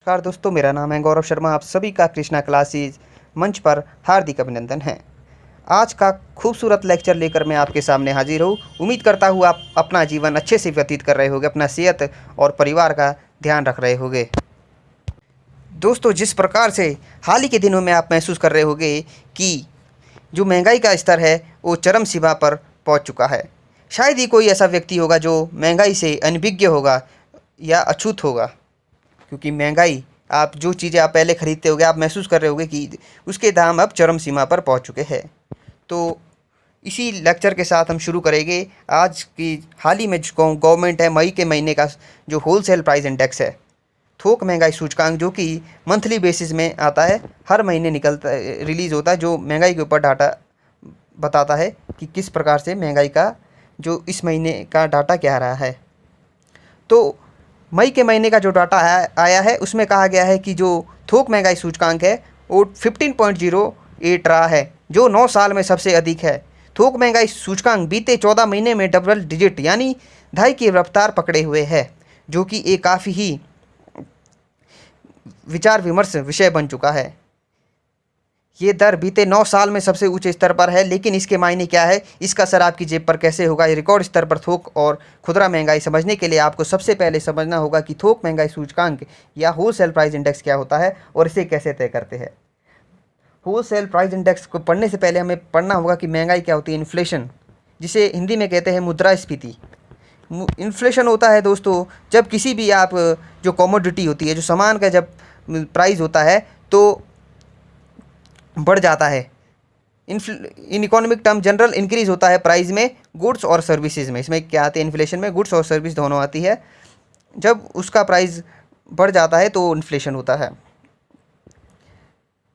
नमस्कार दोस्तों, मेरा नाम है गौरव शर्मा। आप सभी का कृष्णा क्लासेज मंच पर हार्दिक अभिनंदन है। आज का खूबसूरत लेक्चर लेकर मैं आपके सामने हाजिर हूँ। उम्मीद करता हूँ आप अपना जीवन अच्छे से व्यतीत कर रहे होंगे, अपना सेहत और परिवार का ध्यान रख रहे होंगे। दोस्तों, जिस प्रकार से हाल ही के दिनों में आप महसूस कर रहे होंगे कि जो महंगाई का स्तर है वो चरम सीमा पर पहुँच चुका है। शायद ही कोई ऐसा व्यक्ति होगा जो महंगाई से अनभिज्ञ होगा या अछूत होगा, क्योंकि महंगाई, आप जो चीज़ें आप पहले खरीदते होगे आप महसूस कर रहे होगे कि उसके दाम अब चरम सीमा पर पहुंच चुके हैं। तो इसी लेक्चर के साथ हम शुरू करेंगे। आज की हाल ही में जो गवर्नमेंट है, मई के महीने का जो होलसेल प्राइस इंडेक्स है, थोक महंगाई सूचकांक, जो कि मंथली बेसिस में आता है, हर महीने निकलता रिलीज़ होता है, जो महंगाई के ऊपर डाटा बताता है कि किस प्रकार से महंगाई का जो इस महीने का डाटा क्या रहा है। तो मई के महीने का जो डाटा आया है उसमें कहा गया है कि जो थोक महंगाई सूचकांक है वो 15.08 रहा है, जो 9 साल में सबसे अधिक है। थोक महंगाई सूचकांक बीते 14 महीने में डबल डिजिट यानी 2.5 की रफ्तार पकड़े हुए है, जो कि एक काफ़ी ही विचार विमर्श विषय बन चुका है। ये दर बीते 9 साल में सबसे ऊंचे स्तर पर है, लेकिन इसके मायने क्या है, इसका असर आपकी जेब पर कैसे होगा, ये रिकॉर्ड स्तर पर थोक और खुदरा महंगाई समझने के लिए आपको सबसे पहले समझना होगा कि थोक महंगाई सूचकांक या होलसेल प्राइस इंडेक्स क्या होता है और इसे कैसे तय करते हैं। होलसेल प्राइस इंडेक्स को पढ़ने से पहले हमें पढ़ना होगा कि महंगाई क्या होती है। इन्फ्लेशन, जिसे हिंदी में कहते हैं मुद्रास्फीति। इन्फ्लेशन होता है दोस्तों जब किसी भी आप जो कमोडिटी होती है, जो सामान का जब प्राइस होता है तो बढ़ जाता है। In economic term general increase होता है प्राइस में गुड्स और सर्विसेज में। इसमें क्या आते हैं, इन्फ्लेशन में गुड्स और सर्विस दोनों आती है। जब उसका प्राइस बढ़ जाता है तो इन्फ्लेशन होता है।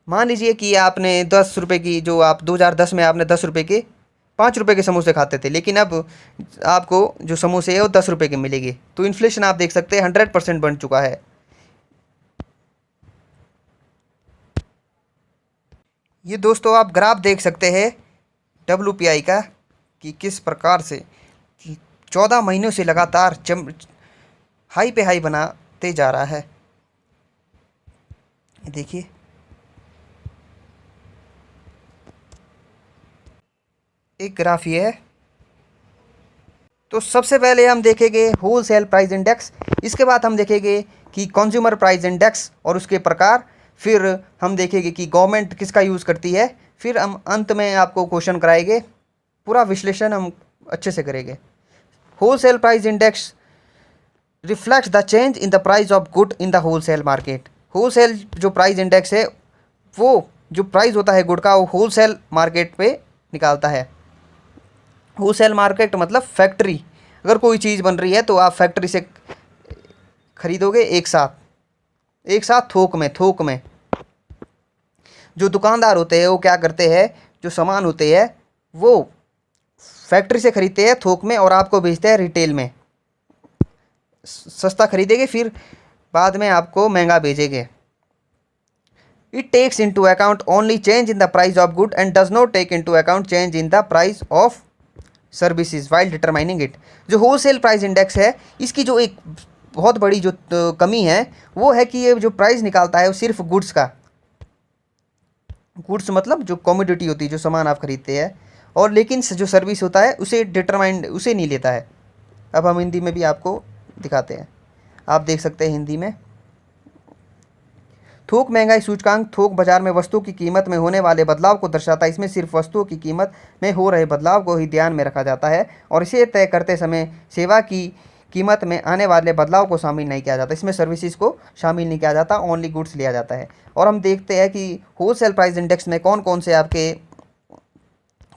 मान लीजिए कि आपने 10 रुपये की, जो आप 2010 में आपने 10 रुपये के 5 रुपये के समोसे खाते थे, लेकिन अब आपको जो समोसे है वो 10 रुपये के मिलेंगे। तो इन्फ्लेशन आप देख सकते हैं 100% बढ़ चुका है। ये दोस्तों आप ग्राफ देख सकते हैं WPI का, कि किस प्रकार से 14 महीनों से लगातार हाई पे हाई बनाते जा रहा है। देखिए, एक ग्राफ ये है। तो सबसे पहले हम देखेंगे होलसेल प्राइस इंडेक्स, इसके बाद हम देखेंगे कि कंज्यूमर प्राइस इंडेक्स और उसके प्रकार, फिर हम देखेंगे कि गवर्नमेंट किसका यूज़ करती है, फिर हम अंत में आपको क्वेश्चन कराएंगे। पूरा विश्लेषण हम अच्छे से करेंगे। Wholesale price index reflects the change in the price of good in the wholesale market. Wholesale जो प्राइस इंडेक्स है, वो जो प्राइस होता है गुड का, वो होलसेल मार्केट पे निकालता है। होलसेल मार्केट मतलब फैक्ट्री, अगर कोई चीज़ बन रही है तो आप फैक्ट्री से खरीदोगे एक साथ थोक में। जो दुकानदार होते हैं वो क्या करते हैं, जो सामान होते हैं वो फैक्ट्री से खरीदते हैं थोक में और आपको बेचते हैं रिटेल में। सस्ता खरीदेंगे, फिर बाद में आपको महंगा बेचेंगे। It takes into account only change in the price of good and does not take into account change in the price of services while determining it. जो होलसेल प्राइस इंडेक्स है, इसकी जो एक बहुत बड़ी जो कमी है वो है कि ये जो प्राइस निकालता है वो सिर्फ गुड्स का, गुड्स मतलब जो कमोडिटी होती है, जो सामान आप खरीदते हैं, और लेकिन जो सर्विस होता है उसे उसे नहीं लेता है। अब हम हिंदी में भी आपको दिखाते हैं, आप देख सकते हैं हिंदी में। थोक महंगाई सूचकांक थोक बाजार में वस्तुओं की कीमत में होने वाले बदलाव को दर्शाता है। इसमें सिर्फ वस्तुओं की कीमत में हो रहे बदलाव को ही ध्यान में रखा जाता है और इसे तय करते समय सेवा की कीमत में आने वाले बदलाव को शामिल नहीं किया जाता। इसमें सर्विसेज को शामिल नहीं किया जाता, ओनली गुड्स लिया जाता है। और हम देखते हैं कि होलसेल प्राइस इंडेक्स में कौन कौन से आपके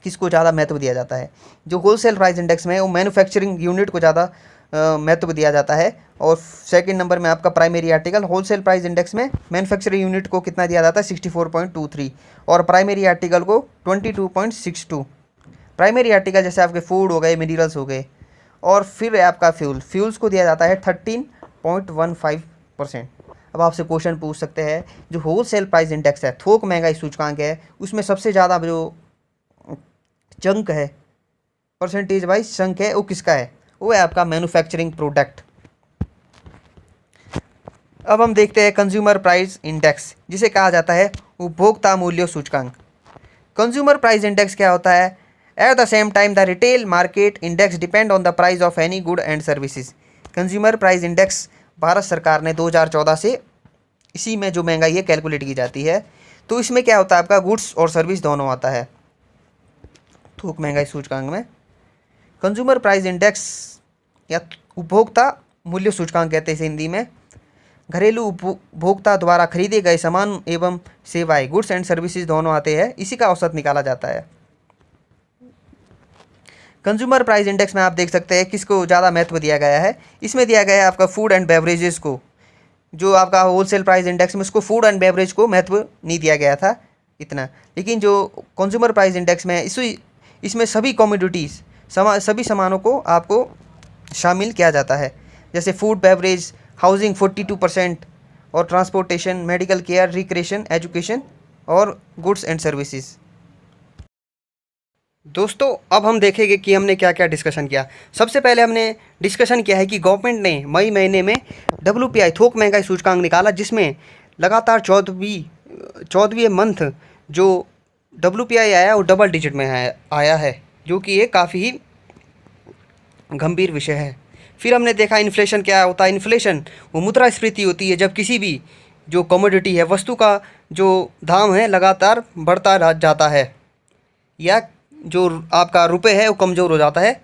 किसको ज़्यादा महत्व दिया जाता है। जो होलसेल प्राइस इंडेक्स में वो मैन्युफैक्चरिंग यूनिट को ज़्यादा महत्व दिया जाता है, और सेकंड नंबर में आपका primary article. Wholesale price index में मैन्युफैक्चरिंग यूनिट को कितना दिया जाता है, 64.23, और प्राइमरी आर्टिकल को 22.62। प्राइमरी आर्टिकल जैसे आपके फूड हो गए, मिनरल्स हो गए, और फिर आपका फ्यूल्स को दिया जाता है 13.15%। अब आपसे क्वेश्चन पूछ सकते हैं, जो होलसेल प्राइस इंडेक्स है, थोक महंगाई सूचकांक है, उसमें सबसे ज़्यादा जो चंक है, परसेंटेज वाइज चंक है, वो किसका है? वो है आपका मैन्युफैक्चरिंग प्रोडक्ट। अब हम देखते हैं कंज्यूमर प्राइस इंडेक्स, जिसे कहा जाता है उपभोक्ता मूल्य सूचकांक। कंज्यूमर प्राइस इंडेक्स क्या होता है? At the same time the retail market index depend on the price of any good and services. Consumer price index Bharat सरकार ने 2014 से इसी में जो महंगाई है कैलकुलेट की जाती है। तो इसमें क्या होता है, आपका गुड्स और सर्विस दोनों आता है थोक महंगाई सूचकांक में। कंज्यूमर प्राइस इंडेक्स या उपभोक्ता मूल्य सूचकांक कहते हैं इसे हिंदी में। घरेलू उपभोक्ता द्वारा खरीदे गए सामान एवं सेवाएं, गुड्स एंड सर्विसेज दोनों आते हैं, इसी का औसत निकाला जाता है। कंज्यूमर प्राइस इंडेक्स में आप देख सकते हैं किसको ज़्यादा महत्व दिया गया है। इसमें दिया गया है आपका फूड एंड बेवरेजेस को। जो आपका होलसेल प्राइस इंडेक्स में उसको फूड एंड बेवरेज को महत्व नहीं दिया गया था इतना, लेकिन जो कंज्यूमर प्राइस इंडेक्स में इसमें सभी कमोडिटीज़ सभी सामानों को आपको शामिल किया जाता है, जैसे फूड, बेवरेज, हाउसिंग 42% और transportation, medical care, recreation, education और गुड्स एंड सर्विसेज। दोस्तों अब हम देखेंगे कि हमने क्या क्या डिस्कशन किया। सबसे पहले हमने डिस्कशन किया है कि गवर्नमेंट ने मई महीने में WPI थोक महंगाई सूचकांक निकाला, जिसमें लगातार 14वीं मंथ जो WPI आया वो डबल डिजिट में आया है, जो कि ये काफ़ी ही गंभीर विषय है। फिर हमने देखा इन्फ्लेशन क्या होता है। इन्फ्लेशन वो मुद्रास्फीति होती है, जब किसी भी जो कमोडिटी है, वस्तु का जो दाम है लगातार बढ़ता जाता है, या जो आपका रुपए है वो कमज़ोर हो जाता है,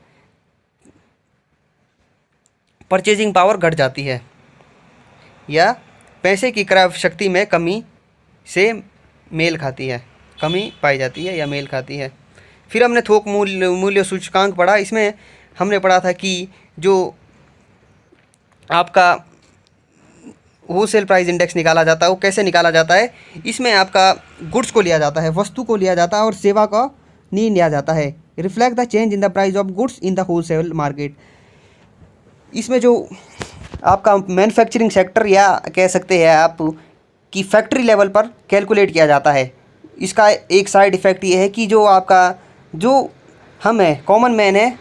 परचेजिंग पावर घट जाती है, या पैसे की क्रय शक्ति में कमी से मेल खाती है, कमी पाई जाती है या मेल खाती है। फिर हमने थोक मूल्य सूचकांक पढ़ा। इसमें हमने पढ़ा था कि जो आपका होलसेल प्राइस इंडेक्स निकाला जाता है वो कैसे निकाला जाता है। इसमें आपका गुड्स को लिया जाता है, वस्तु को लिया जाता है और सेवा का नहीं लिया जाता है। Reflect the change in the price of goods in the wholesale market. इसमें जो आपका मैन्युफैक्चरिंग सेक्टर या कह सकते हैं आप कि फैक्ट्री लेवल पर कैलकुलेट किया जाता है। इसका एक साइड इफ़ेक्ट ये है कि जो आपका जो हम है कॉमन मैन है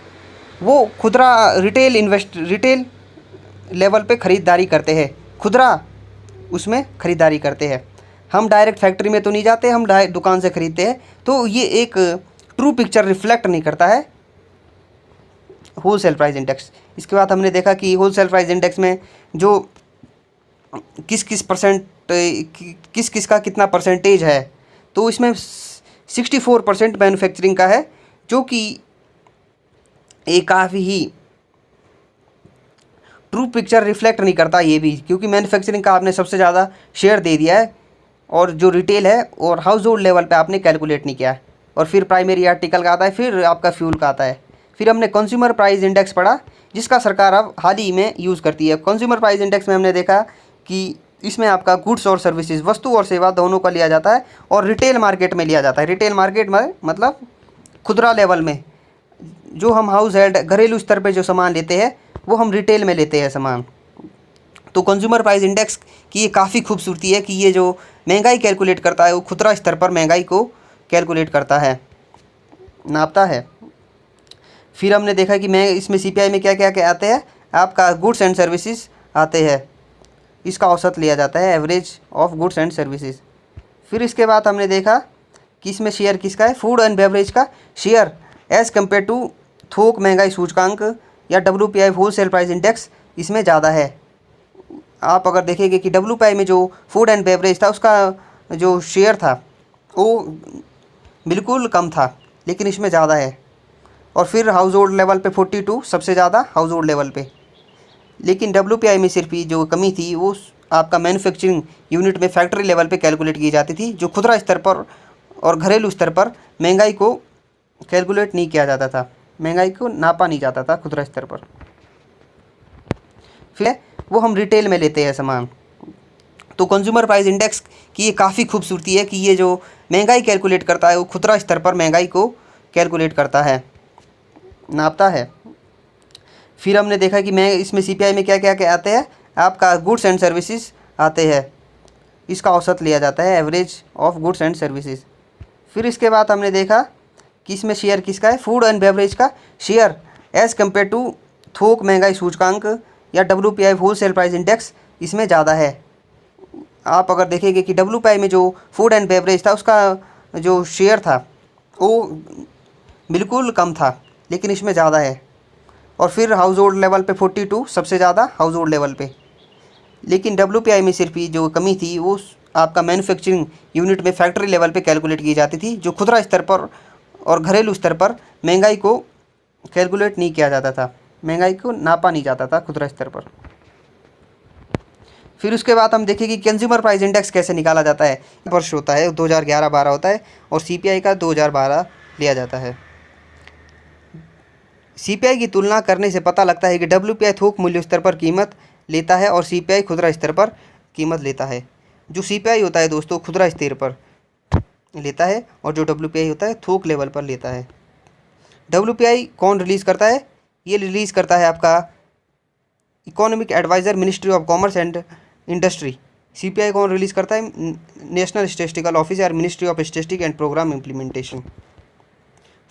वो खुदरा रिटेल लेवल पे ख़रीदारी करते हैं, खुदरा उसमें ख़रीदारी करते हैं। हम डायरेक्ट फैक्ट्री में तो नहीं जाते, हम दुकान से ख़रीदते हैं। तो ये एक ट्रू पिक्चर रिफ्लेक्ट नहीं करता है होलसेल प्राइस इंडेक्स। इसके बाद हमने देखा कि होलसेल प्राइस इंडेक्स में जो किस किस का कितना परसेंटेज है, तो इसमें 64% मैन्युफैक्चरिंग का है, जो कि एक काफ़ी ही ट्रू पिक्चर रिफ्लेक्ट नहीं करता ये भी, क्योंकि मैन्युफैक्चरिंग का आपने सबसे ज़्यादा शेयर दे दिया है और जो रिटेल है और हाउस होल्ड लेवल पे आपने कैलकुलेट नहीं किया है। और फिर प्राइमरी आर्टिकल का आता है, फिर आपका फ्यूल का आता है। फिर हमने कंज्यूमर प्राइस इंडेक्स पढ़ा, जिसका सरकार अब हाल ही में यूज़ करती है। कंज्यूमर प्राइस इंडेक्स में हमने देखा कि इसमें आपका गुड्स और सर्विसेज, वस्तु और सेवा दोनों का लिया जाता है और रिटेल मार्केट में लिया जाता है। रिटेल मार्केट में मतलब खुदरा लेवल में जो हम हाउस होल्ड घरेलू स्तर पे जो सामान लेते हैं वो हम रिटेल में लेते हैं सामान। तो कंज्यूमर प्राइस इंडेक्स की ये काफ़ी खूबसूरती है कि ये जो महंगाई कैलकुलेट करता है वो खुदरा स्तर पर महंगाई को कैलकुलेट करता है, नापता है। फिर हमने देखा कि मैं इसमें CPI में क्या क्या आते हैं, आपका गुड्स एंड सर्विसेज आते हैं, इसका औसत लिया जाता है, average of goods and services. फिर इसके बाद हमने देखा कि इसमें शेयर किसका है, फूड एंड बेवरेज का शेयर एज़ कम्पेयर टू थोक महंगाई सूचकांक या WPI होलसेल प्राइस इंडेक्स इसमें ज़्यादा है। आप अगर देखेंगे कि WPI में जो फूड एंड बेवरेज था उसका जो शेयर था वो बिल्कुल कम था, लेकिन इसमें ज़्यादा है। और फिर हाउस होल्ड लेवल पे 42 सबसे ज़्यादा हाउस होल्ड लेवल पे, लेकिन WPI में सिर्फ जो कमी थी वो आपका मैन्युफैक्चरिंग यूनिट में फैक्ट्री लेवल पे कैलकुलेट की जाती थी, जो खुदरा स्तर पर और घरेलू स्तर पर महंगाई को कैलकुलेट नहीं किया जाता था, महंगाई को नापा नहीं जाता था खुदरा स्तर पर। फिर वो हम रिटेल में लेते हैं सामान। तो कंज्यूमर प्राइस इंडेक्स की ये काफ़ी खूबसूरती है कि ये जो महंगाई कैलकुलेट करता है वो खुदरा स्तर पर महंगाई को कैलकुलेट करता है, नापता है। फिर हमने देखा कि मैं इसमें CPI में क्या क्या आते हैं, आपका गुड्स एंड सर्विसेज आते हैं, इसका औसत लिया जाता है, average of goods and services. फिर इसके बाद हमने देखा कि इसमें शेयर किसका है, फूड एंड बेवरेज का शेयर एज़ कम्पेयर टू थोक महंगाई सूचकांक या WPI होलसेल प्राइस इंडेक्स इसमें ज़्यादा है। आप अगर देखेंगे कि WPI में जो फूड एंड बेवरेज था उसका जो शेयर था वो बिल्कुल कम था, लेकिन इसमें ज़्यादा है। और फिर हाउस होल्ड लेवल पे 42 सबसे ज़्यादा हाउस होल्ड लेवल पे। लेकिन WPI में सिर्फ ही जो कमी थी वो आपका मैन्युफैक्चरिंग यूनिट में फैक्ट्री लेवल पे कैलकुलेट की जाती थी, जो खुदरा स्तर पर और घरेलू स्तर पर महंगाई को कैलकुलेट नहीं किया जाता था, महंगाई को नापा नहीं जाता था खुदरा स्तर पर। फिर उसके बाद हम देखें कि कंज्यूमर प्राइस इंडेक्स कैसे निकाला जाता है। वर्ष होता है 2011-12 होता है और CPI का 2012 लिया जाता है। CPI की तुलना करने से पता लगता है कि WPI थोक मूल्य स्तर पर कीमत लेता है और CPI खुदरा स्तर पर कीमत लेता है। जो CPI होता है दोस्तों खुदरा स्तर पर लेता है और जो WPI होता है थोक लेवल पर लेता है। WPI कौन रिलीज़ करता है? ये रिलीज़ करता है आपका economic advisor, ministry of commerce and industry. CPI कौन रिलीज़ करता है? नेशनल स्टैटिस्टिकल ऑफिस और ministry of statistic and program implementation.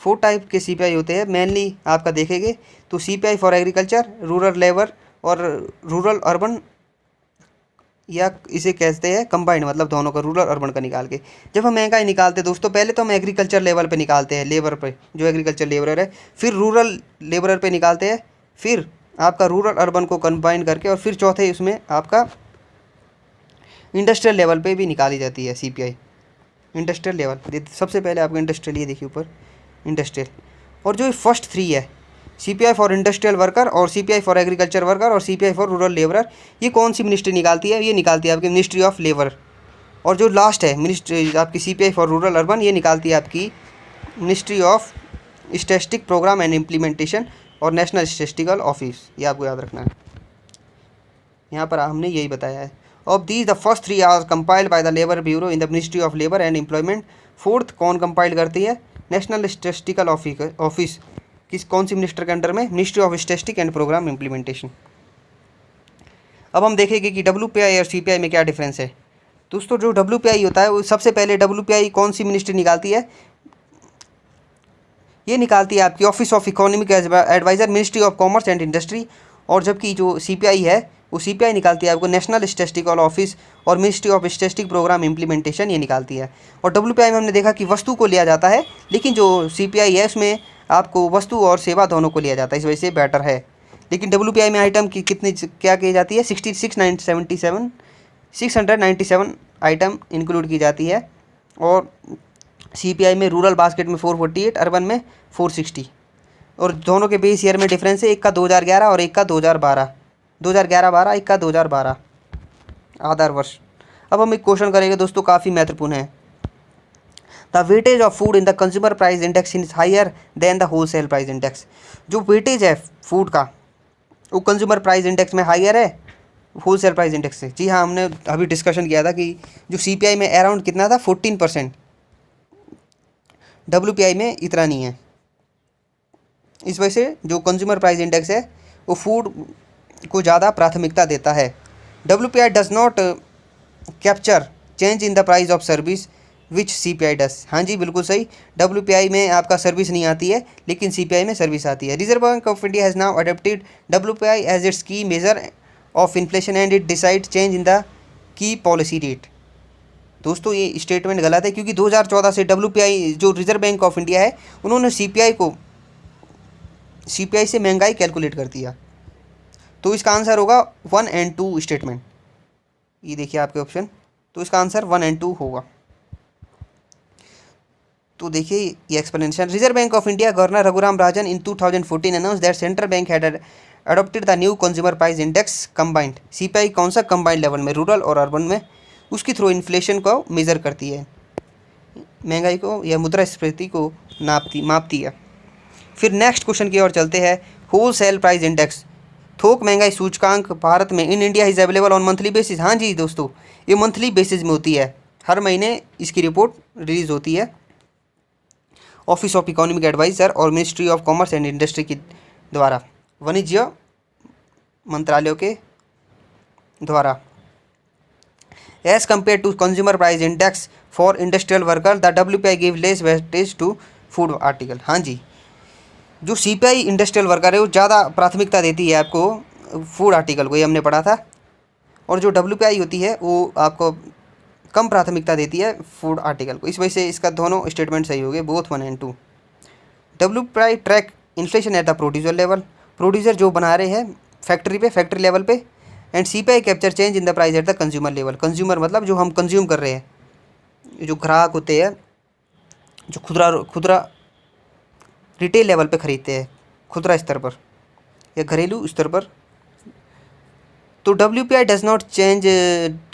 4 type के CPI होते हैं मेनली आपका देखेंगे तो CPI for agriculture, rural labour और रूरल अर्बन, या इसे कहते हैं कंबाइंड, मतलब दोनों का रूरल अर्बन का निकाल के। जब हम महंगाई निकालते हैं दोस्तों पहले तो हम एग्रीकल्चर लेवल पे निकालते हैं, लेबर पे, जो एग्रीकल्चर लेबरर है, फिर रूरल लेबरर पे निकालते हैं, फिर आपका रूरल अर्बन को कंबाइन करके, और फिर चौथे उसमें आपका इंडस्ट्रियल लेवल पे भी निकाली जाती है CPI। इंडस्ट्रियल लेवल सबसे पहले आपका इंडस्ट्रियल, ये देखिए ऊपर इंडस्ट्रियल। और जो फर्स्ट 3 है CPI फॉर इंडस्ट्रियल वर्कर और CPI फॉर एग्रीकल्चर वर्कर और CPI फॉर रूरल लेबरर, ये कौन सी मिनिस्ट्री निकालती है? ये निकालती है आपकी मिनिस्ट्री ऑफ लेबर। और जो लास्ट है मिनिस्ट्री आपकी CPI फॉर रूरल अर्बन, ये निकालती है आपकी ministry of statistic program and implementation और नेशनल स्टैटिस्टिकल ऑफिस। ये आपको याद रखना है, यहाँ पर हमने यही बताया है। Of these the first 3 are compiled by the labour bureau in the ministry of labour and employment. Fourth कौन कंपाइल करती है? National statistical office. कौन सी मिनिस्टर के अंडर में? Ministry of statistic and program implementation. अब हम देखेंगे कि WPI और CPI में क्या डिफरेंस है। दोस्तों जो WPI होता है वो सबसे पहले WPI कौन सी मिनिस्ट्री निकालती है? ये निकालती है आपकी office of economic advisor, ministry of commerce and industry. और जबकि जो CPI है वो CPI निकालती है आपको नेशनल स्टैटिस्टिकल ऑफिस और ministry of statistic program implementation, ये निकालती है। और WPI में हमने देखा कि वस्तु को लिया जाता है, लेकिन जो CPI है उसमें आपको वस्तु और सेवा दोनों को लिया जाता है, इस वजह से बेटर है। लेकिन WPI में आइटम की कितनी क्या की जाती है? 697 आइटम इंक्लूड की जाती है। और CPI में रूरल बास्केट में 448, अर्बन में 460। और दोनों के बेस ईयर में डिफरेंस है, एक का 2011 और एक का 2012, 2011-12, एक का 2012, आधार वर्ष। अब हम एक क्वेश्चन करेंगे दोस्तों, काफ़ी महत्वपूर्ण है। The weightage of food in the consumer price index is higher than the wholesale price index. जो वेटेज है फूड का वो कंज्यूमर प्राइस इंडेक्स में हायर है होलसेल प्राइस इंडेक्स से। जी हाँ, हमने अभी डिस्कशन किया था कि जो CPI में अराउंड कितना था 14%, WPI में इतना नहीं है। इस वजह से जो कंज्यूमर प्राइस इंडेक्स है वो फूड को ज़्यादा प्राथमिकता देता है। WPI does not capture change in the price of service which CPI डस। हाँ जी, बिल्कुल सही। WPI में आपका सर्विस नहीं आती है, लेकिन CPI में सर्विस आती है। Reserve Bank of India has now adopted WPI as its key measure of inflation and it decide change in the key policy rate. दोस्तों ये स्टेटमेंट गलत है, क्योंकि 2014 से WPI जो रिजर्व बैंक ऑफ इंडिया है उन्होंने CPI से महंगाई कैलकुलेट कर दिया। तो इसका आंसर होगा 1 और 2 स्टेटमेंट। ये देखिए आपके ऑप्शन, तो इसका आंसर 1 और 2 होगा। तो देखिए ये explanation. Reserve Bank of India governor Raghuram Rajan in 2014 announce that central bank had adopted the new consumer price index combined. CPI कौन सा कंबाइंड लेवल में, रूरल और अर्बन में, उसकी थ्रू इन्फ्लेशन को मेज़र करती है, महंगाई को या मुद्रास्फीति को मापती है। फिर नेक्स्ट क्वेश्चन की ओर चलते हैं। होलसेल प्राइस इंडेक्स, थोक महंगाई सूचकांक भारत में in India is available on monthly basis. हाँ जी दोस्तों, ये मंथली बेसिस में होती है, हर महीने इसकी रिपोर्ट रिलीज होती है ऑफिस ऑफ इकोनॉमिक एडवाइज़र और ministry of commerce and industry के द्वारा, वाणिज्य मंत्रालयों के द्वारा। As compare to consumer price index for industrial worker the WPI give less weightage to food article. हाँ जी, जो CPI इंडस्ट्रियल वर्कर है वो ज़्यादा प्राथमिकता देती है आपको फूड आर्टिकल को, ये हमने पढ़ा था। और जो WPI होती है वो आपको कम प्राथमिकता देती है फूड आर्टिकल को। इस वजह से इसका दोनों स्टेटमेंट सही हो गए, both 1 and 2। WPI track inflation at the producer level, producer जो बना रहे हैं फैक्ट्री लेवल पे। And CPI capture change in the price at the consumer level, consumer मतलब जो हम कंज्यूम कर रहे हैं, जो ग्राहक होते हैं, जो खुदरा रिटेल लेवल पे ख़रीदते हैं, खुदरा स्तर पर या घरेलू स्तर पर। तो WPI does not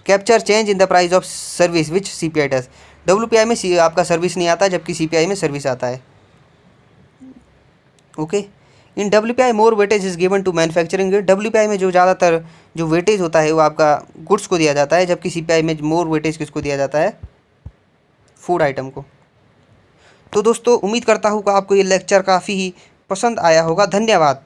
capture change in the price of service which CPI does. WPI में आपका सर्विस नहीं आता, जबकि CPI में सर्विस आता है। Okay, in WPI more weightage is given to manufacturing. WPI में जो ज़्यादातर जो वेटेज होता है वो आपका गुड्स को दिया जाता है, जबकि CPI में मोर वेटेज किसको दिया जाता है, फूड आइटम को। तो दोस्तों उम्मीद करता हूँ कि आपको ये लेक्चर काफ़ी ही पसंद आया होगा। धन्यवाद।